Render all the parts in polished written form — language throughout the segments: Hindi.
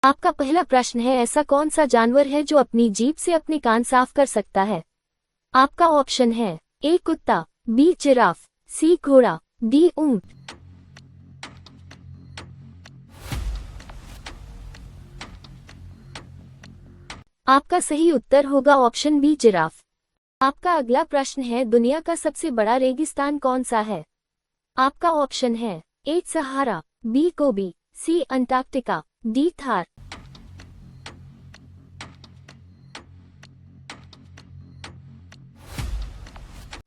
आपका पहला प्रश्न है, ऐसा कौन सा जानवर है जो अपनी जीभ से अपने कान साफ कर सकता है? आपका ऑप्शन है ए कुत्ता, बी जिराफ, सी घोड़ा, डी ऊंट। आपका सही उत्तर होगा ऑप्शन बी जिराफ। आपका अगला प्रश्न है, दुनिया का सबसे बड़ा रेगिस्तान कौन सा है? आपका ऑप्शन है ए सहारा, बी गोबी, सी अंटार्कटिका, डी थार।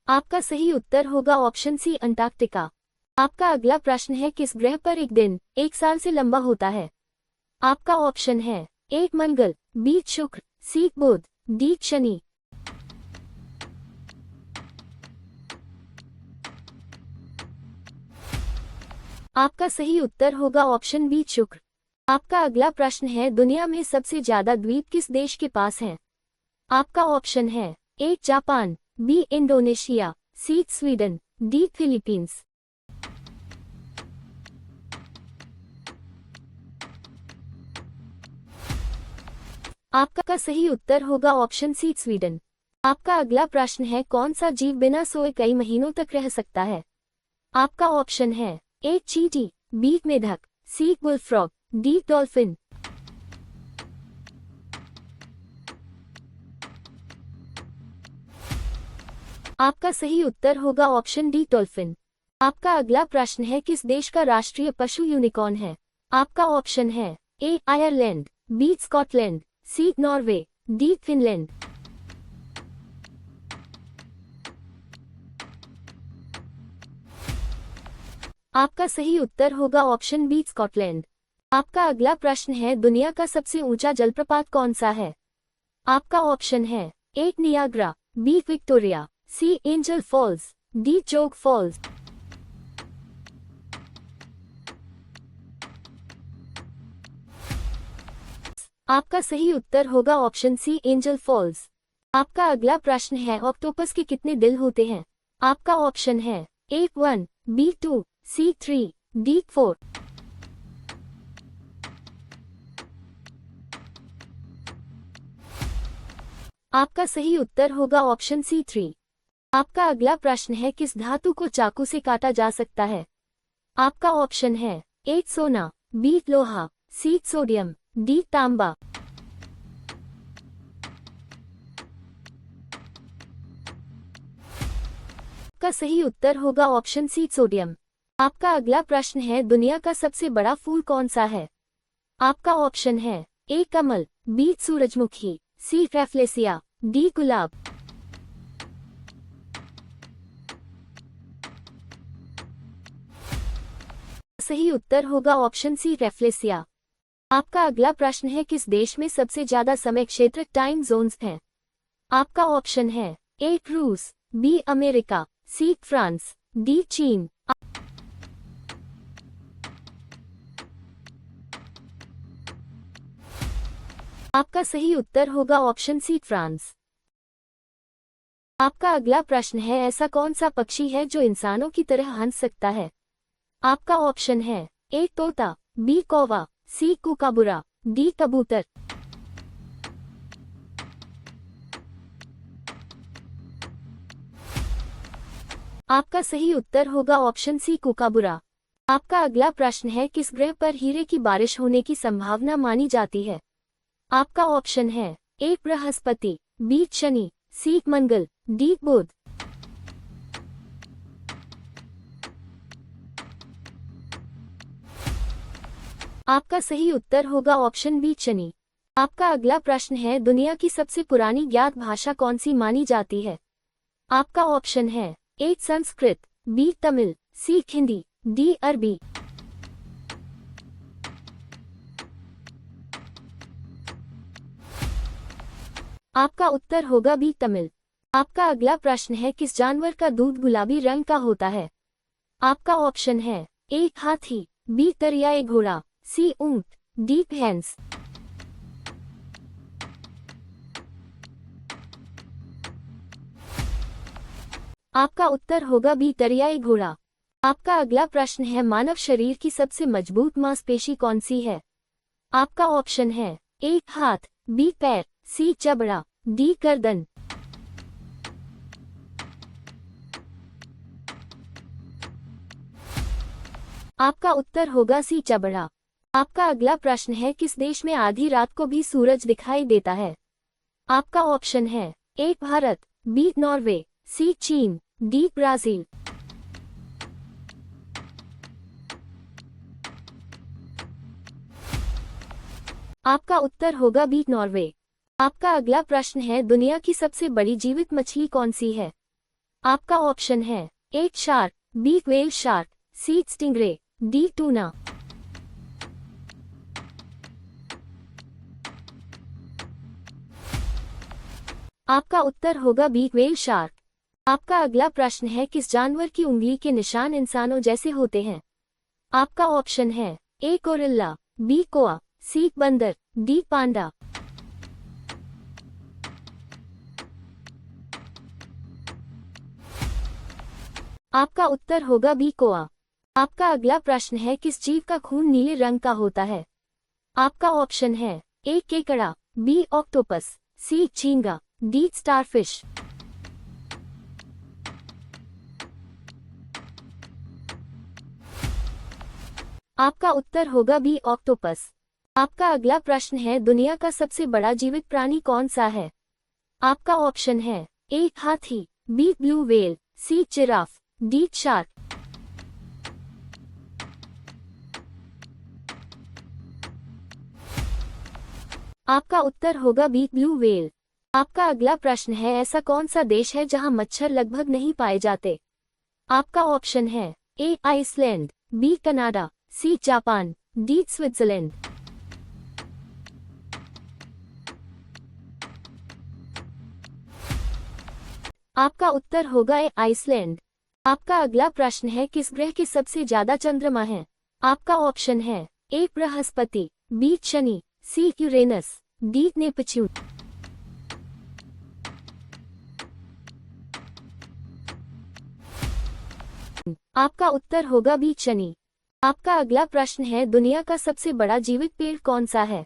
आपका सही उत्तर होगा ऑप्शन सी अंटार्कटिका। आपका अगला प्रश्न है, किस ग्रह पर एक दिन एक साल से लंबा होता है? आपका ऑप्शन है ए मंगल, बी शुक्र, सी बुध, डी शनि। आपका सही उत्तर होगा ऑप्शन बी शुक्र। आपका अगला प्रश्न है, दुनिया में सबसे ज्यादा द्वीप किस देश के पास हैं? आपका ऑप्शन है A Japan, B Indonesia, C Sweden, D Philippines. आपका सही उत्तर होगा ऑप्शन सी स्वीडन। आपका अगला प्रश्न है, कौन सा जीव बिना सोए कई महीनों तक रह सकता है? आपका ऑप्शन है ए चींटी, बी मेढक, सी बुलफ्रॉग, डी डॉल्फिन। आपका सही उत्तर होगा ऑप्शन डी डॉल्फिन। आपका अगला प्रश्न है, किस देश का राष्ट्रीय पशु यूनिकॉर्न है? आपका ऑप्शन है ए आयरलैंड, बी स्कॉटलैंड, सी नॉर्वे, डी फिनलैंड। आपका सही उत्तर होगा ऑप्शन बी स्कॉटलैंड। आपका अगला प्रश्न है, दुनिया का सबसे ऊंचा जलप्रपात कौन सा है? आपका ऑप्शन है ए नियाग्रा, बी विक्टोरिया, सी एंजल फॉल्स, डी जोग फॉल्स। आपका सही उत्तर होगा ऑप्शन सी एंजल फॉल्स। आपका अगला प्रश्न है, ऑक्टोपस के कितने दिल होते हैं? आपका ऑप्शन है ए 1, बी 2, सी 3, डी 4। आपका सही उत्तर होगा ऑप्शन सी 3। आपका अगला प्रश्न है, किस धातु को चाकू से काटा जा सकता है? आपका ऑप्शन है ए सोना, बी लोहा, सी सोडियम, डी तांबा। आपका सही उत्तर होगा ऑप्शन सी सोडियम। आपका अगला प्रश्न है, दुनिया का सबसे बड़ा फूल कौन सा है? आपका ऑप्शन है ए कमल, बी सूरजमुखी, सी रैफ्लेसिया, डी गुलाब। सही उत्तर होगा ऑप्शन सी रैफ्लेसिया। आपका अगला प्रश्न है, किस देश में सबसे ज्यादा समय क्षेत्र टाइम जोन्स हैं? आपका ऑप्शन है ए रूस, B America, C France, D चीन। आपका सही उत्तर होगा ऑप्शन सी फ्रांस। आपका अगला प्रश्न है, ऐसा कौन सा पक्षी है जो इंसानों की तरह हंस सकता है? आपका ऑप्शन है ए तोता, बी कौवा, सी कूकाबुरा, डी कबूतर। आपका सही उत्तर होगा ऑप्शन सी कूकाबुरा। आपका अगला प्रश्न है, किस ग्रह पर हीरे की बारिश होने की संभावना मानी जाती है? आपका ऑप्शन है ए बृहस्पति, बी शनि, सी मंगल, डी बुध। आपका सही उत्तर होगा ऑप्शन बी शनि। आपका अगला प्रश्न है, दुनिया की सबसे पुरानी ज्ञात भाषा कौन सी मानी जाती है? आपका ऑप्शन है ए संस्कृत, बी तमिल, सी हिंदी, डी अरबी। आपका उत्तर होगा बी तमिल। आपका अगला प्रश्न है, किस जानवर का दूध गुलाबी रंग का होता है? आपका ऑप्शन है ए हाथी, बी दरियाई घोड़ा, सी ऊंट, डी भैंस। आपका उत्तर होगा बी दरियाई घोड़ा। आपका अगला प्रश्न है, मानव शरीर की सबसे मजबूत मांसपेशी कौन सी है? आपका ऑप्शन है ए हाथ, बी पैर, सी जबड़ा, डी गर्दन। आपका उत्तर होगा सी जबड़ा। आपका अगला प्रश्न है, किस देश में आधी रात को भी सूरज दिखाई देता है? आपका ऑप्शन है ए भारत, बी नॉर्वे, सी चीन, डी ब्राजील। आपका उत्तर होगा बी नॉर्वे। आपका अगला प्रश्न है, दुनिया की सबसे बड़ी जीवित मछली कौन सी है? आपका ऑप्शन है ए शार्क, बी व्हेल शार्क, सी स्टिंगरे, डी टूना। आपका उत्तर होगा बी व्हेल शार्क। आपका अगला प्रश्न है, किस जानवर की उंगली के निशान इंसानों जैसे होते हैं? आपका ऑप्शन है ए गोरिल्ला, बी कोआ, सी बंदर, डी पांडा। आपका उत्तर होगा बी कोआ। आपका अगला प्रश्न है, किस जीव का खून नीले रंग का होता है? आपका ऑप्शन है ए केकड़ा, बी ऑक्टोपस, सी झींगा, डी स्टारफिश। आपका उत्तर होगा बी ऑक्टोपस। आपका अगला प्रश्न है, दुनिया का सबसे बड़ा जीवित प्राणी कौन सा है? आपका ऑप्शन है ए हाथी, B blue whale, C giraffe, D shark. आपका उत्तर होगा बी ब्लू व्हेल। आपका अगला प्रश्न है, ऐसा कौन सा देश है जहां मच्छर लगभग नहीं पाए जाते? आपका ऑप्शन है A Iceland, B Canada, C Japan, D Switzerland. आपका उत्तर होगा ए आइसलैंड। आपका अगला प्रश्न है, किस ग्रह के सबसे ज्यादा चंद्रमा हैं? आपका ऑप्शन है ए बृहस्पति, बी शनि, सी यूरेनस, डी नेपच्यून। आपका उत्तर होगा बी शनि। आपका अगला प्रश्न है, दुनिया का सबसे बड़ा जीवित पेड़ कौन सा है?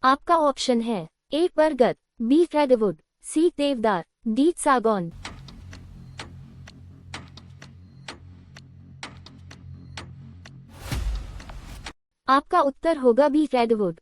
आपका ऑप्शन है ए बरगद, बी रेडवुड, सी देवदार, डी सागौन। आपका उत्तर होगा बी रेडवुड।